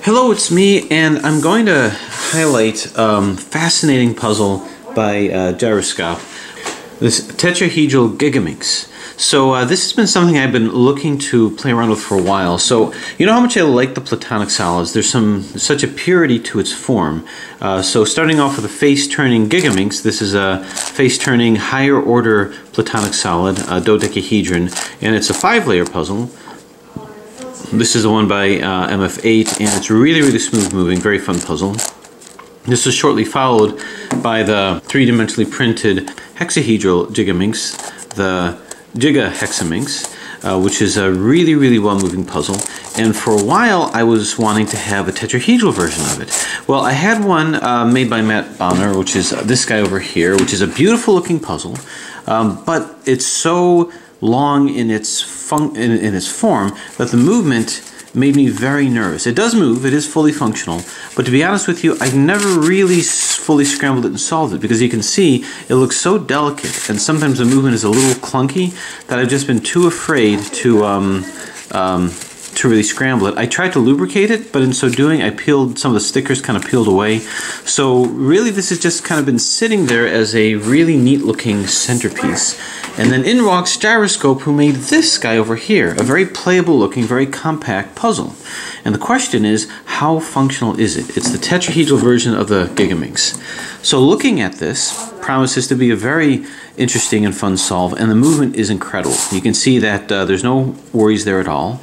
Hello, it's me, and I'm going to highlight fascinating puzzle by Jiroscop, this Realeaux Gigaminx. So this has been something I've been looking to play around with for a while. So you know how much I like the platonic solids. There's such a purity to its form. So starting off with a face-turning Gigaminx, this is a face-turning higher order platonic solid, dodecahedron, and it's a 5-layer puzzle. This is the one by MF8, and it's really smooth moving, very fun puzzle. This was shortly followed by the 3-dimensionally printed hexahedral Gigaminx, the Jiroscop, which is a really well moving puzzle. And for a while I was wanting to have a tetrahedral version of it. Well, I had one made by Matt Bonner, which is this guy over here, which is a beautiful looking puzzle, but it's so long in its form that the movement made me very nervous. It does move, it is fully functional, but to be honest with you, I never really fully scrambled it and solved it, because you can see it looks so delicate, and sometimes the movement is a little clunky that I've just been too afraid to really scramble it. I tried to lubricate it, but in so doing I peeled some of the stickers, kind of peeled away. So really this has just kind of been sitting there as a really neat looking centerpiece. And then in walks Jiroscop, who made this guy over here, a very playable looking, very compact puzzle. And the question is, how functional is it? It's the tetrahedral version of the Gigaminx. So looking at this promises to be a very interesting and fun solve, and the movement is incredible. You can see that there's no worries there at all.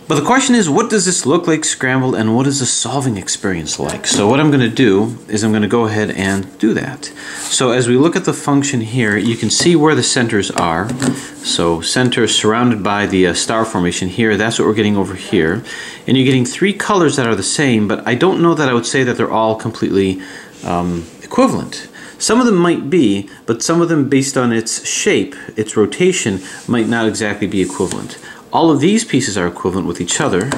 But the question is, what does this look like scrambled, and what is the solving experience like? So what I'm going to do is I'm going to go ahead and do that. So as we look at the function here, you can see where the centers are. So center surrounded by the star formation here, that's what we're getting over here. And you're getting 3 colors that are the same, but I don't know that I would say that they're all completely equivalent. Some of them might be, but some of them, based on its shape, its rotation, might not exactly be equivalent. All of these pieces are equivalent with each other.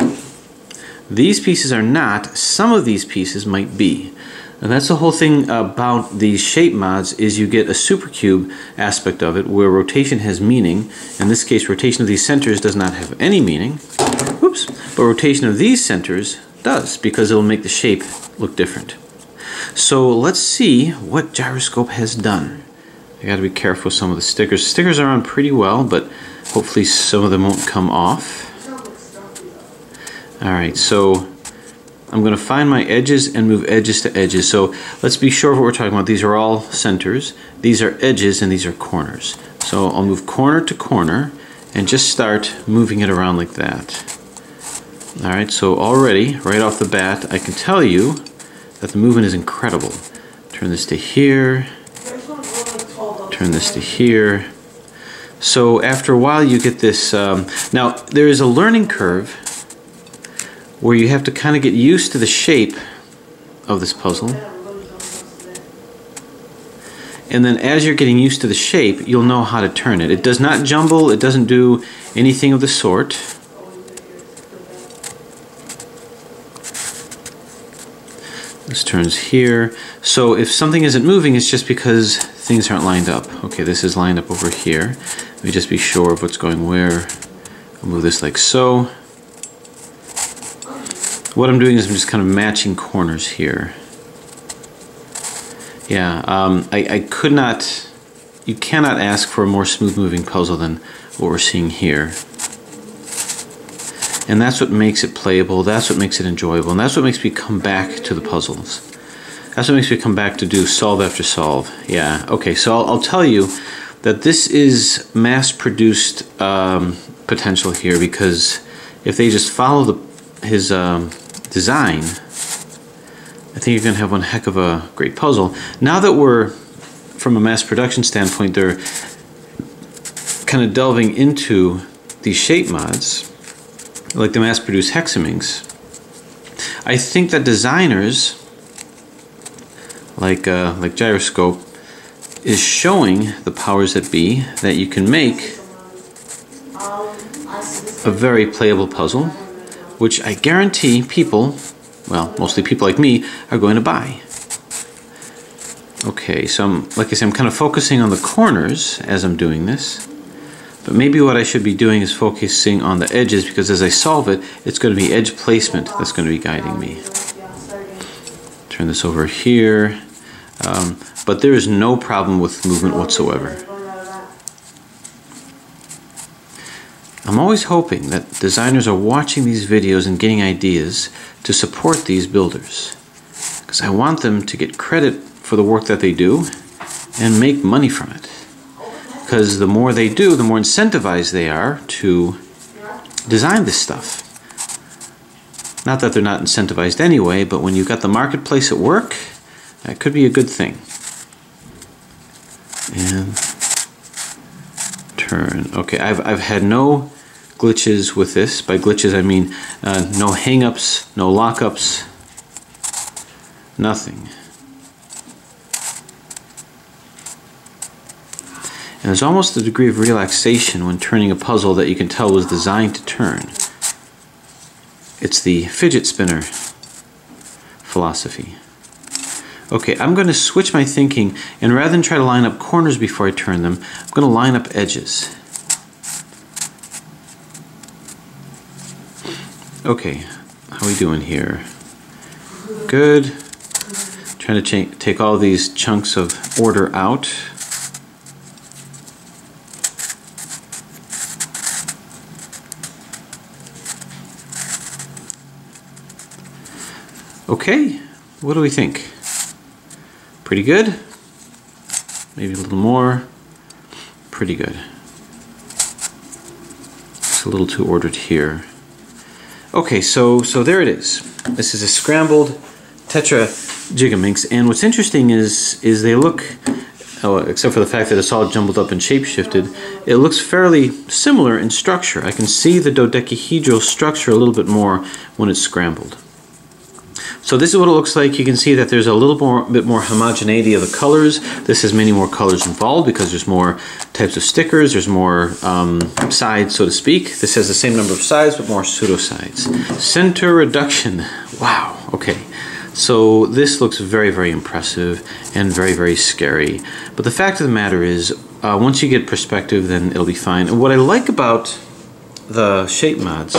These pieces are not. Some of these pieces might be. And that's the whole thing about these shape mods, is you get a supercube aspect of it where rotation has meaning. In this case, rotation of these centers does not have any meaning. Oops. But rotation of these centers does, because it will make the shape look different. So let's see what Jiroscop has done. I got to be careful with some of the stickers. Stickers are on pretty well, but hopefully some of them won't come off. Alright, so I'm going to find my edges and move edges to edges. So let's be sure of what we're talking about. These are all centers, these are edges, and these are corners. So I'll move corner to corner and just start moving it around like that. Alright, so already, right off the bat, I can tell you that the movement is incredible. Turn this to here, turn this to here. So after a while you get this, now there is a learning curve where you have to kind of get used to the shape of this puzzle. And then as you're getting used to the shape, you'll know how to turn it. It does not jumble, it doesn't do anything of the sort. This turns here. So if something isn't moving, it's just because things aren't lined up. Okay, this is lined up over here. Let me just be sure of what's going where. I'll move this like so. What I'm doing is I'm just kind of matching corners here. Yeah, I could not, you cannot ask for a more smooth moving puzzle than what we're seeing here. And that's what makes it playable, that's what makes it enjoyable, and that's what makes me come back to the puzzles. That's what makes me come back to do solve after solve. Yeah, okay, so I'll tell you that this is mass-produced potential here, because if they just follow his design, I think you're going to have one heck of a great puzzle. Now that we're, from a mass production standpoint, they're kind of delving into these shape mods, like the mass-produced Hexaminx, I think that designers like Jiroscop is showing the powers that be that you can make a very playable puzzle, which I guarantee people, well, mostly people like me, are going to buy. Okay, so like I said, I'm kind of focusing on the corners as I'm doing this. But maybe what I should be doing is focusing on the edges, because as I solve it, it's going to be edge placement that's going to be guiding me. Turn this over here. But there is no problem with movement whatsoever. I'm always hoping that designers are watching these videos and getting ideas to support these builders, because I want them to get credit for the work that they do and make money from it. Because the more they do, the more incentivized they are to design this stuff. Not that they're not incentivized anyway, but when you've got the marketplace at work, that could be a good thing. And turn. Okay, I've had no glitches with this. By glitches I mean no hang-ups, no lock-ups, nothing. And there's almost a degree of relaxation when turning a puzzle that you can tell was designed to turn. It's the fidget spinner philosophy. Okay, I'm going to switch my thinking, and rather than try to line up corners before I turn them, I'm going to line up edges. Okay, how are we doing here? Good. Trying to take all these chunks of order out. Okay, what do we think? Pretty good? Maybe a little more? Pretty good. It's a little too ordered here. Okay, so there it is. This is a scrambled Tetra Gigaminx, and what's interesting is they look, except for the fact that it's all jumbled up and shape-shifted, it looks fairly similar in structure. I can see the dodecahedral structure a little bit more when it's scrambled. So this is what it looks like. You can see that there's a bit more homogeneity of the colors. This has many more colors involved because there's more types of stickers, there's more sides, so to speak. This has the same number of sides but more pseudo sides. Center reduction. Wow. Okay. So this looks very, very impressive and very, very scary. But the fact of the matter is, once you get perspective, then it'll be fine. And what I like about the shape mods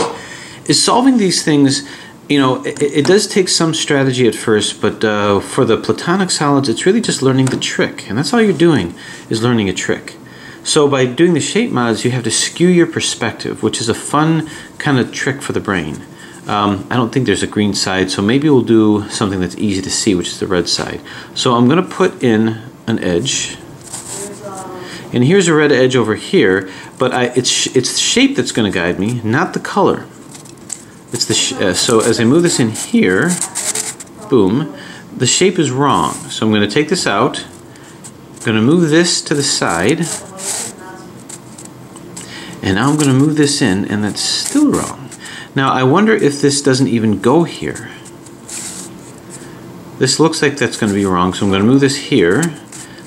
is solving these things. You know, it does take some strategy at first, but for the platonic solids, it's really just learning the trick. And that's all you're doing, is learning a trick. So by doing the shape mods, you have to skew your perspective, which is a fun kind of trick for the brain. I don't think there's a green side, so maybe we'll do something that's easy to see, which is the red side. So I'm going to put in an edge. And here's a red edge over here, but it's the shape that's going to guide me, not the color. It's the so as I move this in here, boom, the shape is wrong. So I'm going to take this out. I'm going to move this to the side. And now I'm going to move this in, and that's still wrong. Now I wonder if this doesn't even go here. This looks like that's going to be wrong, so I'm going to move this here.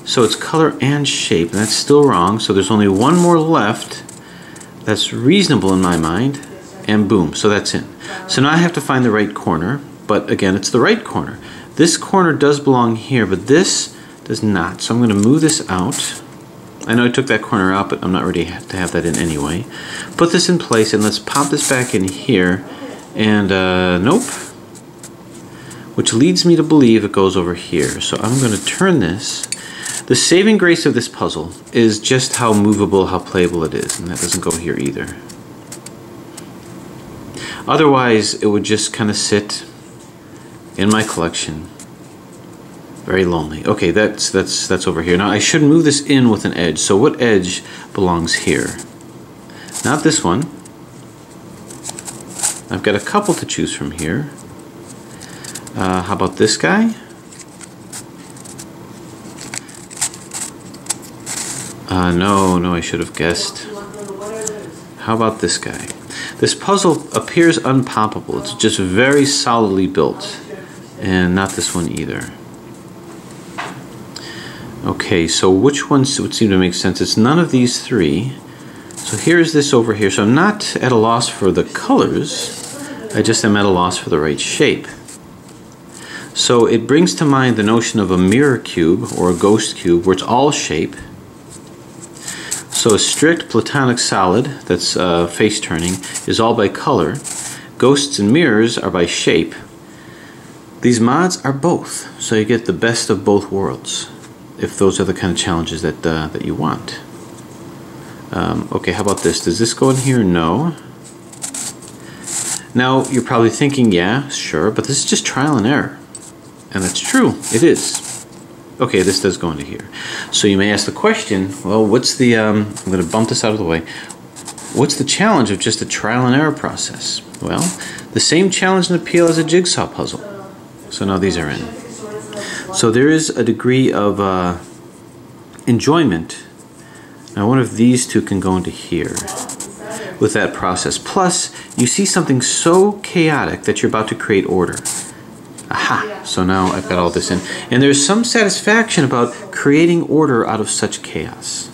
So it's color and shape, and that's still wrong. So there's only one more left that's reasonable in my mind. And boom, so that's in. So now I have to find the right corner, but again, it's the right corner. This corner does belong here, but this does not. So I'm going to move this out. I know I took that corner out, but I'm not ready to have that in anyway. Put this in place, and let's pop this back in here. And nope. Which leads me to believe it goes over here. So I'm going to turn this. The saving grace of this puzzle is just how movable, how playable it is. And that doesn't go here either. Otherwise, it would just kind of sit in my collection. Very lonely. Okay, that's over here. Now I should move this in with an edge. So what edge belongs here? Not this one. I've got a couple to choose from here. How about this guy? No, I should have guessed. How about this guy? This puzzle appears unpoppable. It's just very solidly built. And not this one either. Okay, so which ones would seem to make sense? It's none of these three. So here's this over here. So I'm not at a loss for the colors. I just am at a loss for the right shape. So it brings to mind the notion of a mirror cube or a ghost cube where it's all shape. So a strict platonic solid, that's face turning, is all by color. Ghosts and mirrors are by shape. These mods are both, so you get the best of both worlds, if those are the kind of challenges that you want. Okay, how about this? Does this go in here? No. Now, you're probably thinking, yeah, sure, but this is just trial and error. And that's true, it is. Okay, this does go into here. So you may ask the question, well, what's the, I'm going to bump this out of the way. What's the challenge of just a trial and error process? Well, the same challenge and appeal as a jigsaw puzzle. So now these are in. So there is a degree of enjoyment. Now one of these two can go into here with that process. Plus, you see something so chaotic that you're about to create order. Aha! So now I've got all this in. And there's some satisfaction about creating order out of such chaos.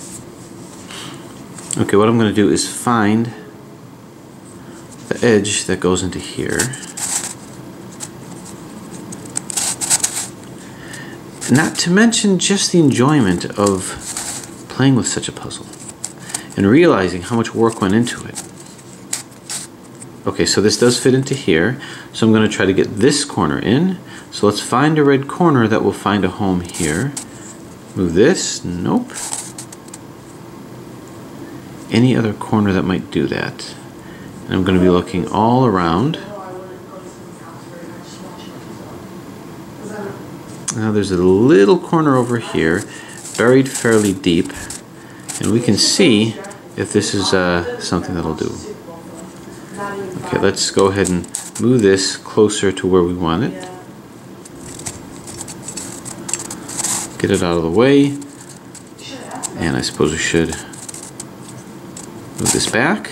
Okay, what I'm going to do is find the edge that goes into here. Not to mention just the enjoyment of playing with such a puzzle and realizing how much work went into it. Okay, so this does fit into here, so I'm going to try to get this corner in. So let's find a red corner that will find a home here. Move this. Nope. Any other corner that might do that. And I'm going to be looking all around. Now there's a little corner over here, buried fairly deep, and we can see if this is something that'll do. Okay, let's go ahead and move this closer to where we want it. Get it out of the way, and I suppose we should move this back.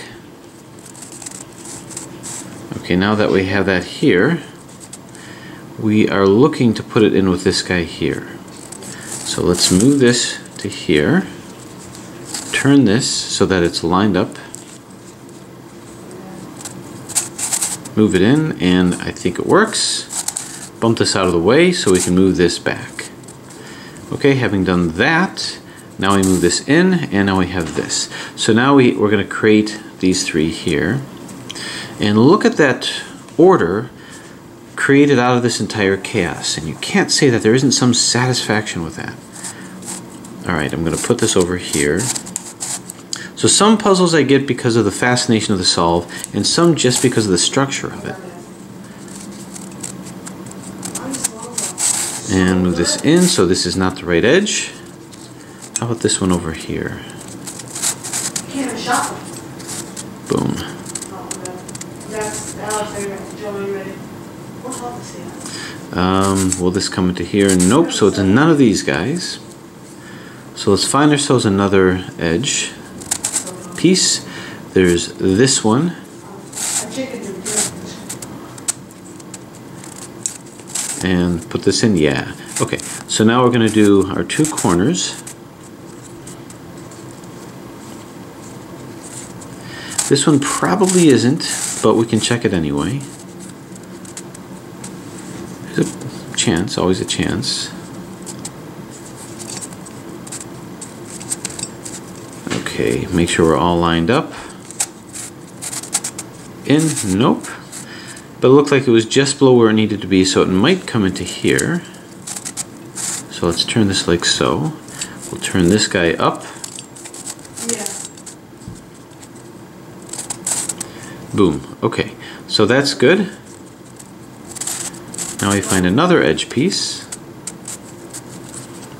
Okay, now that we have that here, we are looking to put it in with this guy here. So let's move this to here, turn this so that it's lined up, move it in, and I think it works. Bump this out of the way so we can move this back. Okay, having done that, now we move this in, and now we have this. So now we're going to create these three here. And look at that order created out of this entire chaos. And you can't say that there isn't some satisfaction with that. Alright, I'm going to put this over here. So some puzzles I get because of the fascination of the solve, and some just because of the structure of it. And move this in, so this is not the right edge. How about this one over here? Boom. Will this come into here? Nope, so it's none of these guys. So let's find ourselves another edge piece. There's this one. And put this in, yeah. Okay, so now we're going to do our two corners. This one probably isn't, but we can check it anyway. There's a chance, always a chance. Okay, make sure we're all lined up. In, nope. But it looked like it was just below where it needed to be, so it might come into here. So let's turn this like so. We'll turn this guy up. Boom. Okay, so that's good. Now we find another edge piece.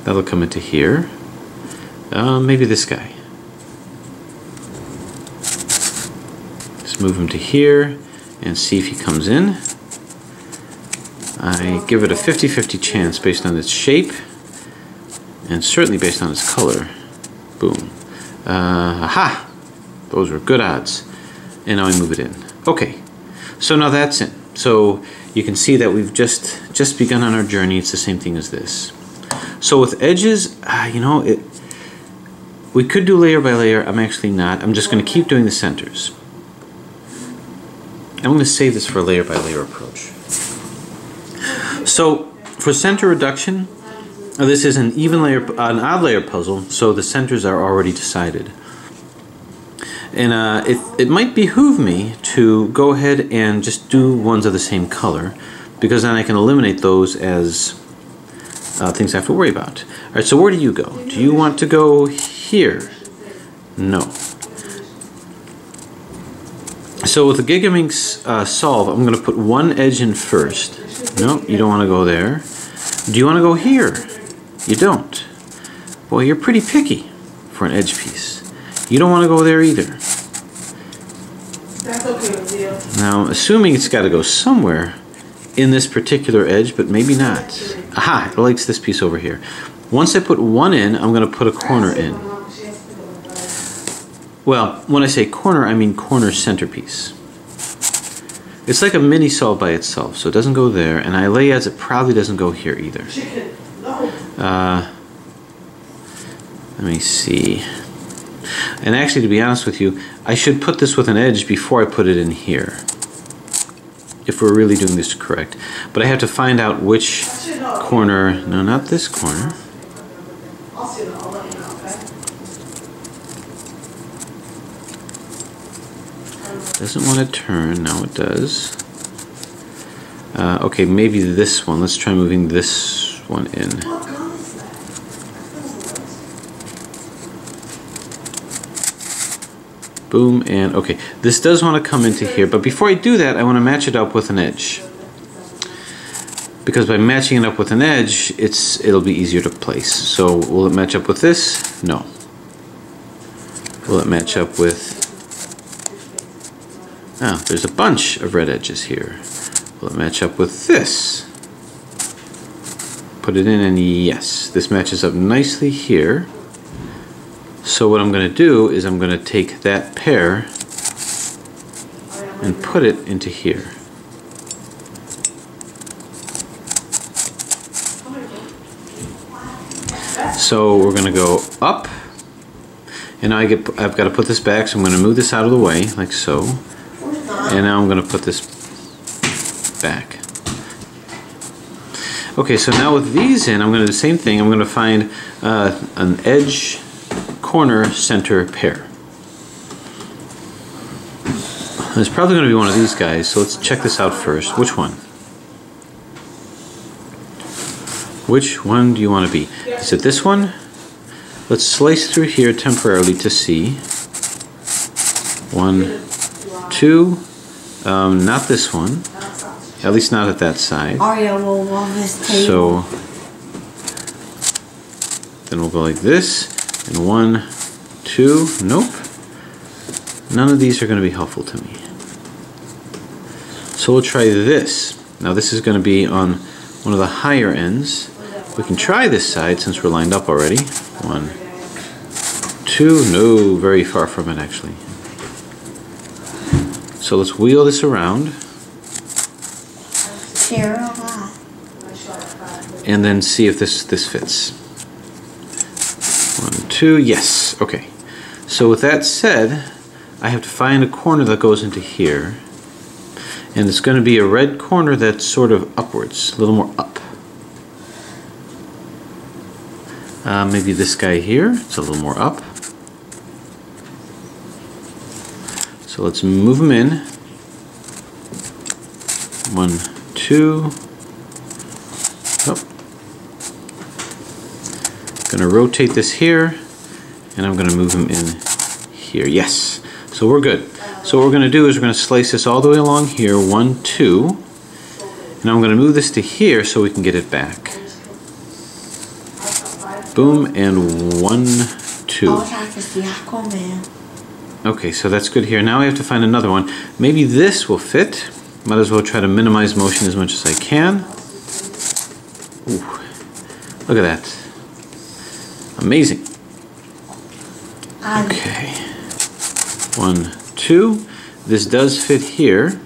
That'll come into here. Maybe this guy. Just move him to here and see if he comes in. I give it a 50-50 chance based on its shape and certainly based on its color. Boom. Aha! Those were good odds. And now we move it in. Okay, so now that's in. So you can see that we've just begun on our journey. It's the same thing as this. So with edges, you know, we could do layer by layer. I'm actually not. I'm just going to keep doing the centers. I'm going to save this for a layer by layer approach. So for center reduction, this is an even layer, an odd layer puzzle, so the centers are already decided. And it might behoove me to go ahead and just do ones of the same color, because then I can eliminate those as things I have to worry about. Alright, so where do you go? Do you want to go here? No. So with the Gigaminx solve, I'm going to put one edge in first. No, you don't want to go there. Do you want to go here? You don't. Boy, you're pretty picky for an edge piece. You don't want to go there either. That's okay with you. Now, I'm assuming it's got to go somewhere in this particular edge, but maybe not. Aha, it likes this piece over here. Once I put one in, I'm going to put a corner in. Well, when I say corner, I mean corner centerpiece. It's like a mini solve by itself, so it doesn't go there, and I lay as it probably doesn't go here either. Let me see. And actually, to be honest with you, I should put this with an edge before I put it in here, if we're really doing this correct. But I have to find out which corner. No, not this corner. Doesn't want to turn. Now it does. Okay, maybe this one. Let's try moving this one in. Boom, and okay. This does want to come into here, but before I do that, I want to match it up with an edge. Because by matching it up with an edge, it'll be easier to place. So will it match up with this? No. Will it match up with... Ah, there's a bunch of red edges here. Will it match up with this? Put it in, and yes, this matches up nicely here. So what I'm going to do is I'm going to take that pair and put it into here. So we're going to go up, and now I've got to put this back, so I'm going to move this out of the way, like so. And now I'm going to put this back. Okay, so now with these in, I'm going to do the same thing. I'm going to find an edge, corner, center pair. It's probably going to be one of these guys, so let's check this out first. Which one? Which one do you want to be? Is it this one? Let's slice through here temporarily to see. 1, 2. Not this one. At least not at that side. Aria will love this table. So then we'll go like this. And 1, 2. Nope. None of these are going to be helpful to me. So we'll try this. Now this is going to be on one of the higher ends. We can try this side since we're lined up already. 1, 2. No, very far from it actually. So let's wheel this around. And then see if this fits. 1, 2, yes, okay. So with that said, I have to find a corner that goes into here. And it's going to be a red corner that's sort of upwards, a little more up. Maybe this guy here, it's a little more up. So let's move them in. 1, 2. Oh. Gonna rotate this here, and I'm gonna move them in here. Yes. So we're good. So what we're gonna do is we're gonna slice this all the way along here. 1, 2. And I'm gonna move this to here so we can get it back. Boom, and 1, 2. Okay, so that's good here. Now we have to find another one. Maybe this will fit. Might as well try to minimize motion as much as I can. Ooh, look at that. Amazing. Okay. 1, 2. This does fit here.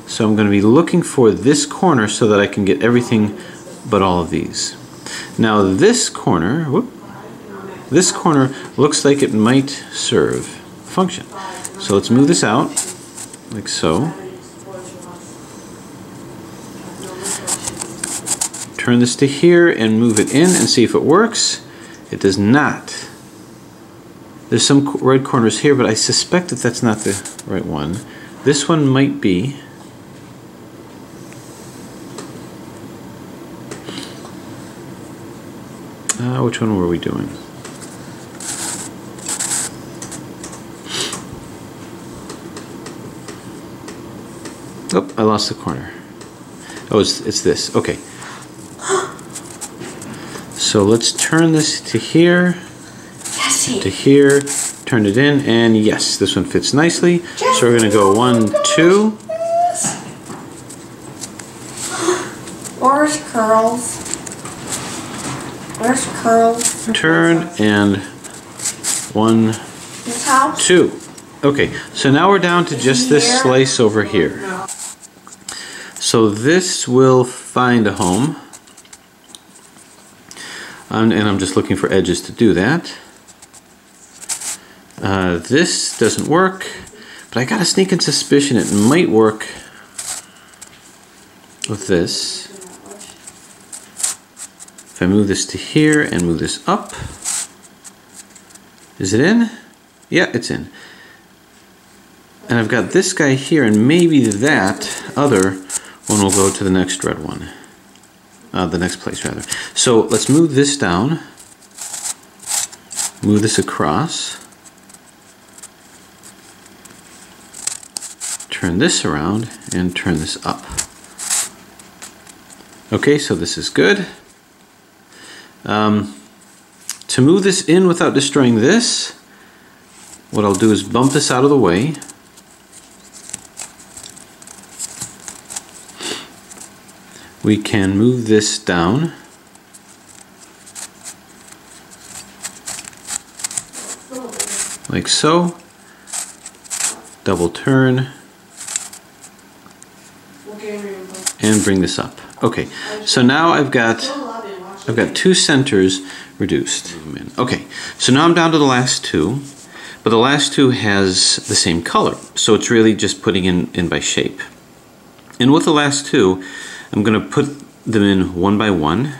So I'm going to be looking for this corner so that I can get everything but all of these. Now this corner, this corner looks like it might serve a function. So let's move this out, like so. Turn this to here and move it in and see if it works. It does not. There's some red corners here, but I suspect that that's not the right one. This one might be. Which one were we doing? Oh, I lost the corner. Oh, it's this. Okay. So let's turn this to here, to here, turn it in, and yes, this one fits nicely. So we're going to go 1, 2. Where's curls? Where's curls? Turn, and 1, This house? 2. Okay, so now we're down to just this slice over here. So this will find a home. And I'm just looking for edges to do that. This doesn't work, but I got a sneaking suspicion it might work with this. If I move this to here and move this up, is it in? Yeah, it's in. And I've got this guy here, and maybe that other one will go to the next red one. The next place rather. So let's move this down, move this across, turn this around, and turn this up. Okay, so this is good. To move this in without destroying this, what I'll do is bump this out of the way. We can move this down. Like so. Double turn. And bring this up. Okay, so now I've got 2 centers reduced. Okay, so now I'm down to the last 2, but the last 2 has the same color, so it's really just putting in by shape. And with the last 2, I'm going to put them in one by one,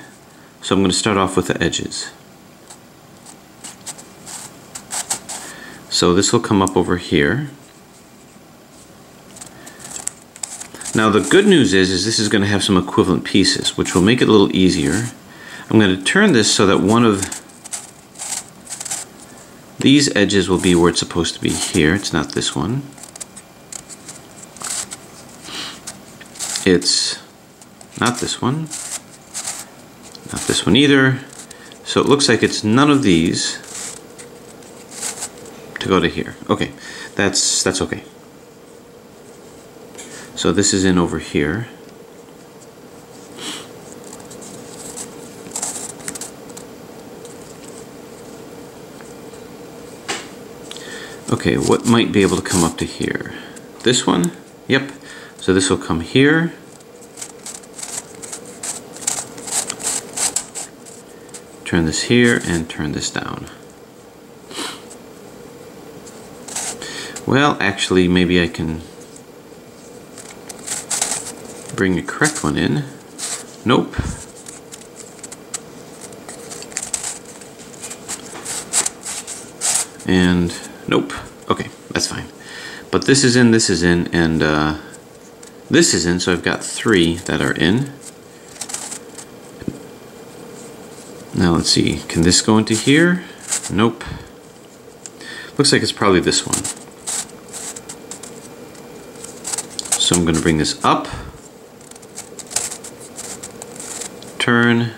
so I'm going to start off with the edges. So this will come up over here. Now the good news is this is going to have some equivalent pieces, which will make it a little easier. I'm going to turn this so that one of these edges will be where it's supposed to be here. It's not this one. It's not this one. Not this one either. So it looks like it's none of these to go to here. Okay, that's okay. So this is in over here. Okay, what might be able to come up to here? This one? Yep. So this will come here. Turn this here and turn this down. Well, actually, maybe I can bring the correct one in. Nope. And nope. Okay, that's fine. But this is in, and this is in, so I've got 3 that are in. Now let's see, can this go into here? Nope. Looks like it's probably this one. So I'm going to bring this up, turn,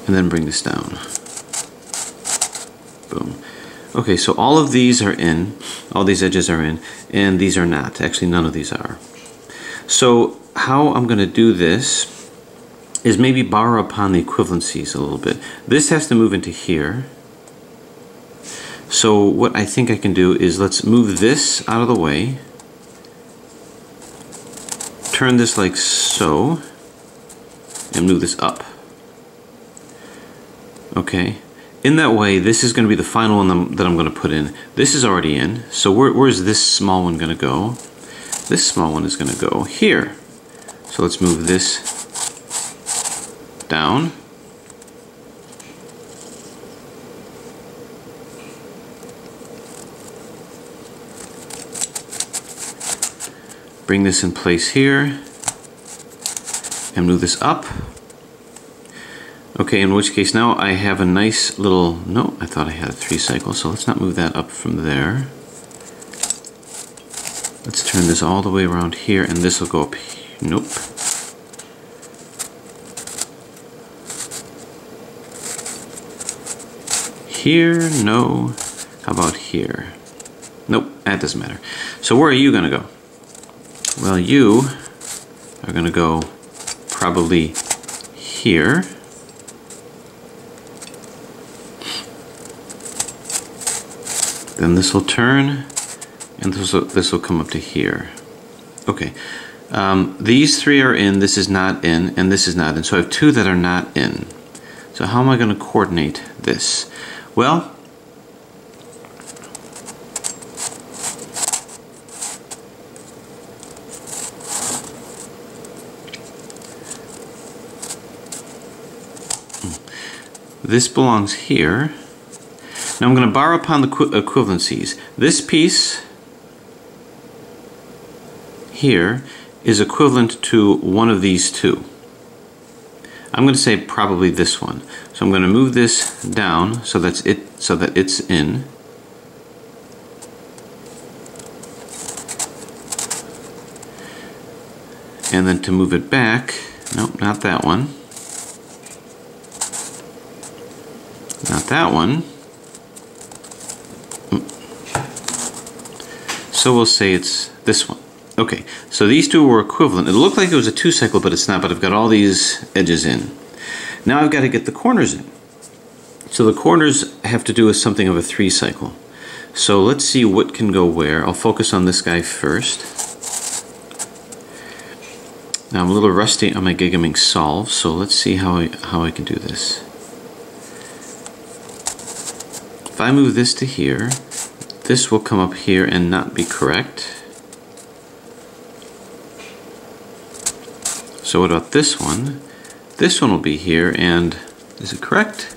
and then bring this down. Boom. Okay, so all of these are in, all these edges are in, and these are not. Actually, none of these are. So how I'm going to do this is maybe borrow upon the equivalencies a little bit. This has to move into here. So what I think I can do is let's move this out of the way, turn this like so, and move this up. Okay. In that way, this is going to be the final one that I'm going to put in. This is already in, so where's this small one going to go? This small one is going to go here. So let's move this down. Bring this in place here and move this up. Okay, in which case now I have a nice little, no, I thought I had a 3 cycle, so let's not move that up from there. Let's turn this all the way around here, and this will go up here. Nope. Here, no. How about here? Nope, that doesn't matter. So where are you gonna go? Well, you are gonna go probably here. Then this will turn, and this will come up to here. Okay, these 3 are in, this is not in, and this is not in. So I have 2 that are not in. So how am I going to coordinate this? Well, this belongs here. Now I'm going to borrow upon the equivalencies. This piece here is equivalent to one of these 2. I'm going to say probably this one. So I'm going to move this down so that it's in. And then to move it back, nope, not that one. Not that one. So we'll say it's this one. Okay, so these 2 were equivalent. It looked like it was a 2 cycle, but it's not, but I've got all these edges in. Now I've got to get the corners in. So the corners have to do with something of a 3 cycle. So let's see what can go where. I'll focus on this guy first. Now I'm a little rusty on my Gigaminx solve, so let's see how I can do this. If I move this to here, this will come up here and not be correct. So what about this one? This one will be here, and is it correct?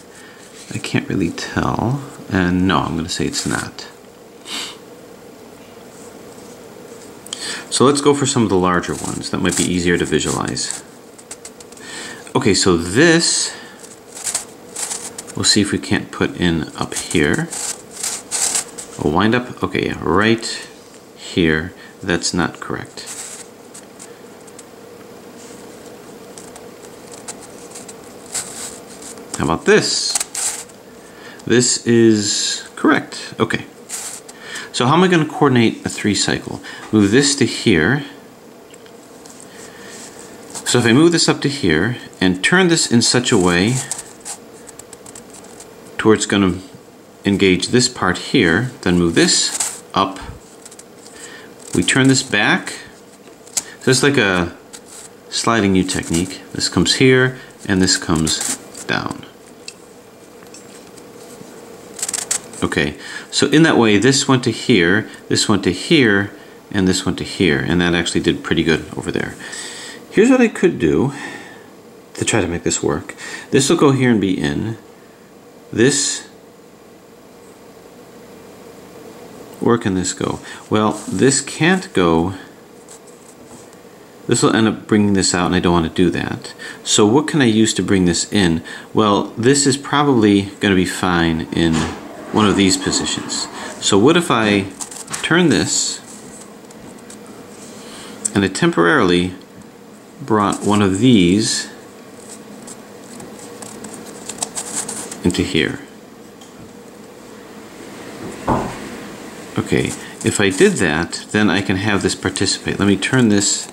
I can't really tell. And no, I'm going to say it's not. So let's go for some of the larger ones. That might be easier to visualize. Okay, so this, we'll see if we can't put in up here. A wind up, okay, yeah, right here. That's not correct. How about this? This is correct. Okay. So how am I going to coordinate a 3 cycle? Move this to here. So if I move this up to here and turn this in such a way to where it's going to engage this part here, then move this up. We turn this back. So it's like a sliding U technique. This comes here and this comes down. Okay, so in that way this went to here, this went to here, and this went to here, and that actually did pretty good over there. Here's what I could do to try to make this work. This will go here and be in. This, where can this go? Well, this can't go. This will end up bringing this out, and I don't want to do that. So what can I use to bring this in? Well, this is probably going to be fine in one of these positions. So what if I turn this and I temporarily brought one of these into here? Okay, if I did that, then I can have this participate. Let me turn this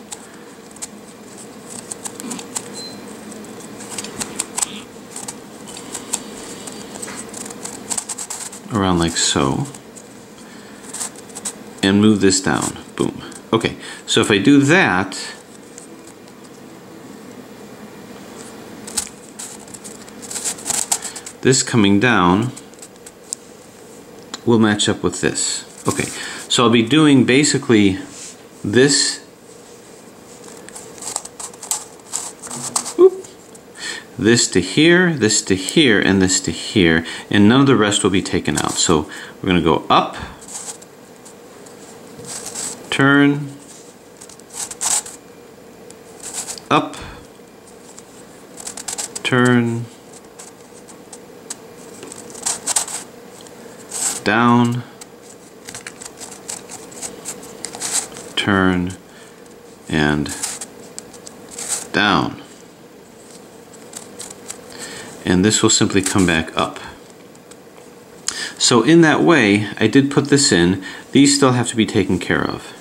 around like so, and move this down. Boom. Okay, so if I do that, this coming down will match up with this. Okay, so I'll be doing basically this, this to here, and this to here, and none of the rest will be taken out. So we're going to go up, turn, up, turn, down, turn, and down. And this will simply come back up. So in that way, I did put this in. These still have to be taken care of.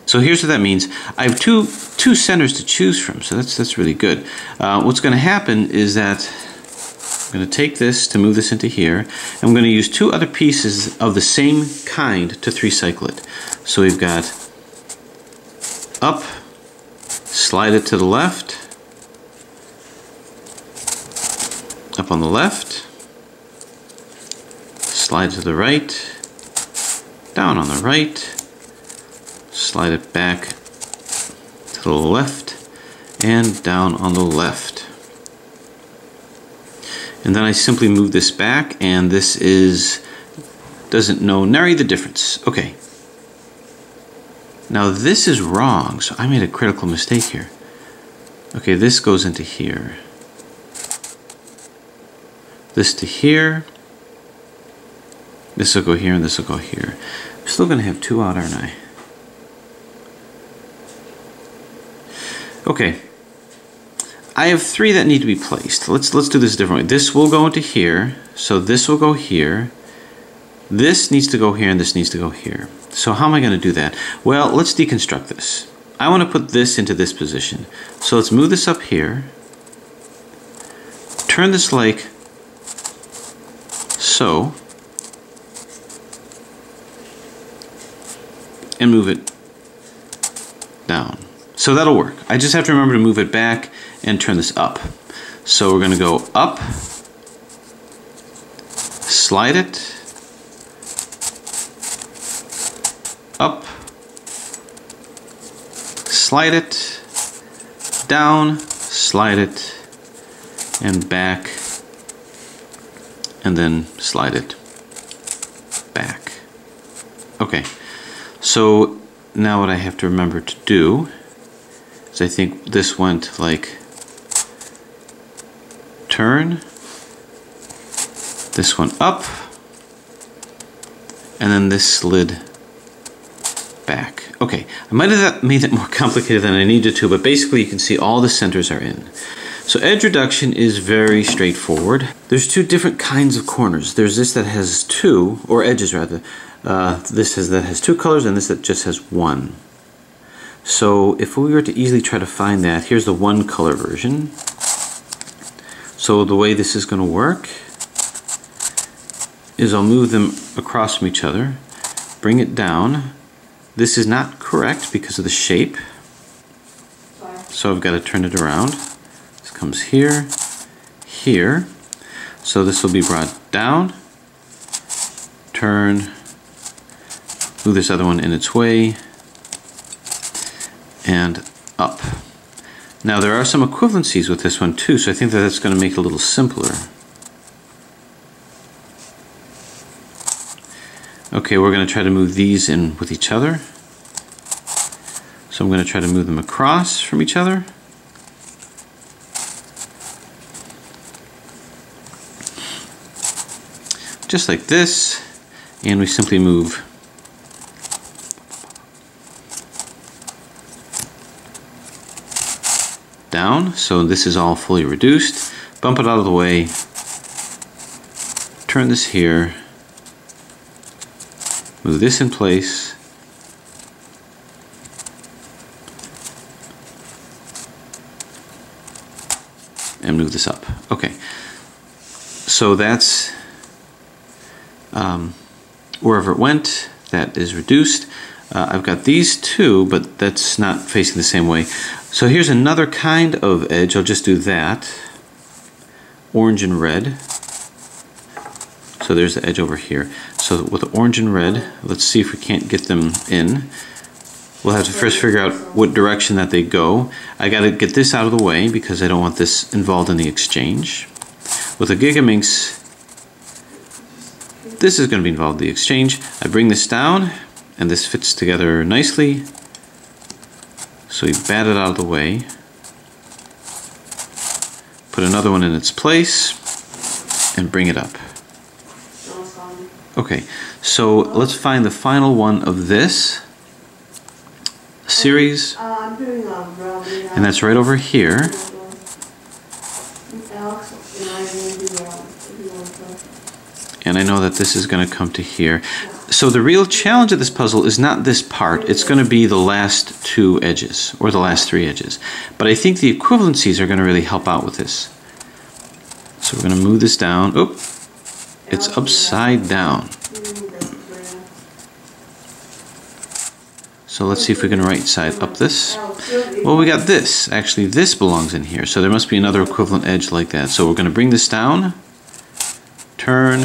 So here's what that means. I have two centers to choose from, so that's really good. What's going to happen is that I'm going to take this to move this into here, and I'm going to use two other pieces of the same kind to 3-cycle it. So we've got up, slide it to the left, up on the left, slide to the right, down on the right, slide it back to the left, and down on the left. And then I simply move this back, and this doesn't know nary the difference. Okay. Now this is wrong, so I made a critical mistake here. Okay, this goes into here. This to here. This will go here, and this will go here. I'm still going to have 2 out, aren't I? Okay. I have 3 that need to be placed. Let's do this a different way. This will go into here, so this will go here. This needs to go here, and this needs to go here. So how am I going to do that? Well, let's deconstruct this. I want to put this into this position. So let's move this up here. Turn this like so. And move it down. So that'll work. I just have to remember to move it back and turn this up. So we're going to go up, slide it, up, slide it, down, slide it, and back, and then slide it back. Okay, so now what I have to remember to do is I think this went like turn, this one up, and then this slid back. Okay, I might have made it more complicated than I needed to, but basically you can see all the centers are in. So edge reduction is very straightforward. There's 2 different kinds of corners. There's this that has 2, or edges rather. That has 2 colors, and this that just has 1. So if we were to easily try to find that, here's the 1 color version. So the way this is going to work is I'll move them across from each other, bring it down. This is not correct because of the shape. So I've got to turn it around. This comes here, here. So this will be brought down, turn, move this other one in its way, and up. Now there are some equivalencies with this one too, so I think that that's going to make it a little simpler. Okay, we're going to try to move these in with each other. So I'm going to try to move them across from each other. Just like this, and we simply move down, so this is all fully reduced. Bump it out of the way, turn this here, move this in place, and move this up. Okay, so that's wherever it went, that is reduced. I've got these 2, but that's not facing the same way. So here's another kind of edge. I'll just do that. Orange and red. So there's the edge over here. So with the orange and red, let's see if we can't get them in. we'll have to first figure out what direction that they go. I got to get this out of the way because I don't want this involved in the exchange. With a Gigaminx, this is going to be involved in the exchange. I bring this down, and this fits together nicely. So we bat it out of the way. Put another one in its place, and bring it up. Okay, so let's find the final one of this series, and that's right over here. And I know that this is going to come to here. So the real challenge of this puzzle is not this part, it's going to be the last two edges, or the last three edges. But I think the equivalencies are going to really help out with this. So we're going to move this down. Oop, it's upside down. So let's see if we can right side up this. Well, we got this. Actually, this belongs in here. So there must be another equivalent edge like that. So we're going to bring this down, turn,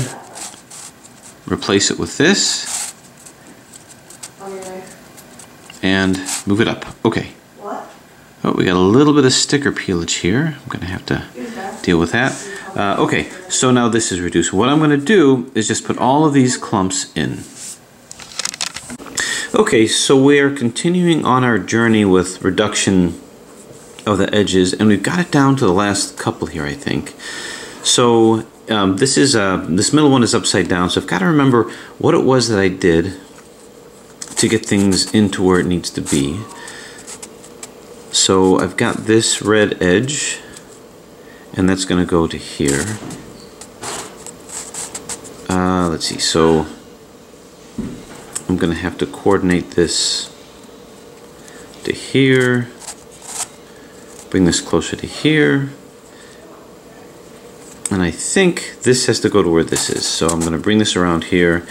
replace it with this, and move it up. Okay. Oh, we got a little bit of sticker peelage here. I'm going to have to deal with that. Okay, so now this is reduced. What I'm going to do is just put all of these clumps in. Okay, so we are continuing on our journey with reduction of the edges, and we've got it down to the last couple here, I think. So this middle one is upside down, so I've got to remember what it was that I did to get things into where it needs to be. So I've got this red edge, and that's going to go to here. Let's see, so I'm going to have to coordinate this to here, bring this closer to here, and I think this has to go to where this is. So I'm going to bring this around here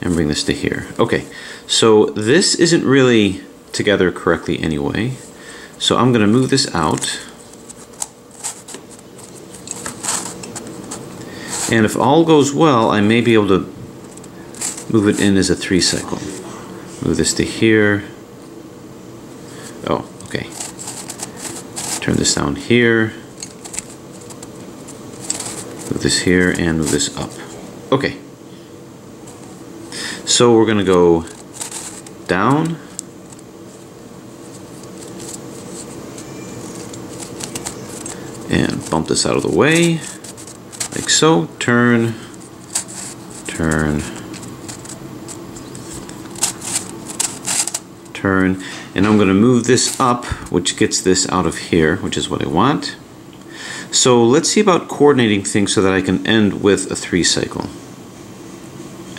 and bring this to here. Okay, so this isn't really together correctly anyway, so I'm going to move this out. And if all goes well, I may be able to move it in as a 3 cycle. Move this to here. Oh, okay. Turn this down here. Move this here and move this up. Okay. So we're going to go down. And bump this out of the way. Like so. Turn. Turn. Turn, and I'm going to move this up, which gets this out of here, which is what I want. So let's see about coordinating things so that I can end with a 3 cycle.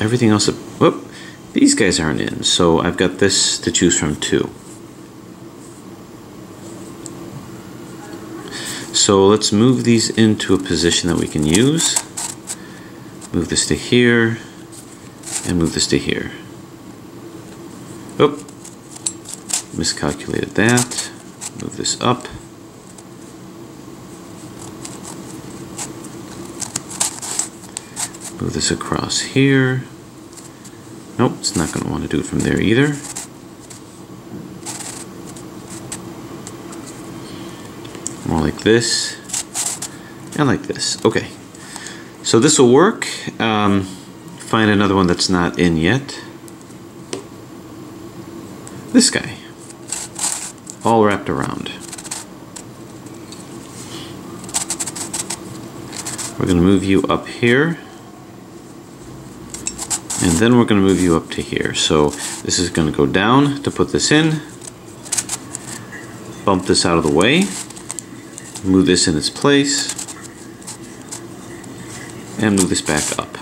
Everything else, whoop, these guys aren't in, so I've got this to choose from too. So let's move these into a position that we can use. Move this to here, and move this to here. Oop. Miscalculated that. Move this up. Move this across here. Nope, it's not going to want to do it from there either. More like this. And like this. Okay. So this will work. Find another one that's not in yet. This guy. All wrapped around. We're going to move you up here, and then we're going to move you up to here. So this is going to go down to put this in, bump this out of the way, move this in its place, and move this back up.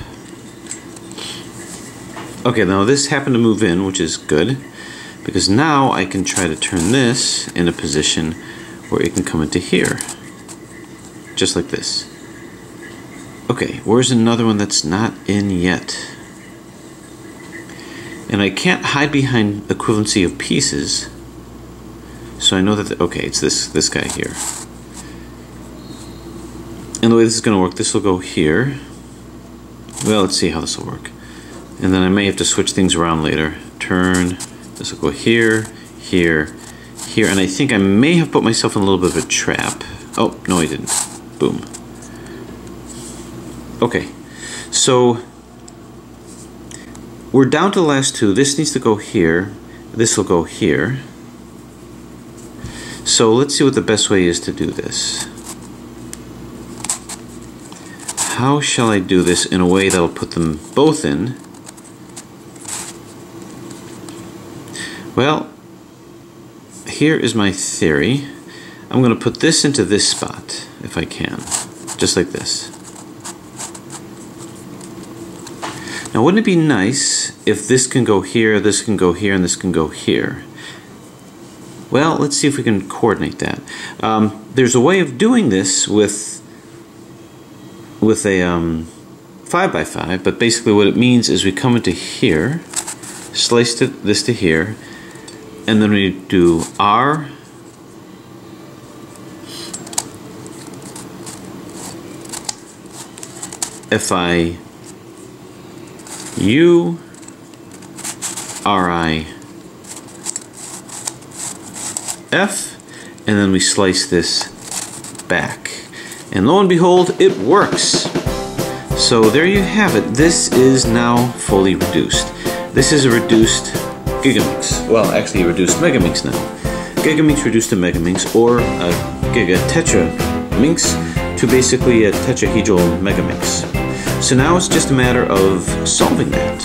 Okay, now this happened to move in, which is good, because now I can try to turn this in a position where it can come into here, just like this. Okay, where's another one that's not in yet? And I can't hide behind equivalency of pieces, so I know that, okay, it's this guy here. And the way this is going to work, this will go here. Well, let's see how this will work. And then I may have to switch things around later. Turn, this will go here, here, here, and I think I may have put myself in a little bit of a trap. Oh, no I didn't. Boom. Okay, so we're down to the last two. This needs to go here. This will go here. So let's see what the best way is to do this. How shall I do this in a way that'll put them both in? Well, here is my theory. I'm going to put this into this spot, if I can. Just like this. Now wouldn't it be nice if this can go here, this can go here, and this can go here? Well, let's see if we can coordinate that. There's a way of doing this with a 5x5, but basically what it means is we come into here, slice this to here, and then we do R, FI, U, RI, F, and then we slice this back. And lo and behold, it works! So there you have it. This is now fully reduced. This is a reduced Gigaminx. Well, actually a reduced Megaminx now. Gigaminx reduced to Megaminx, or a Giga Tetraminx to basically a tetrahedral Megaminx. So now it's just a matter of solving that.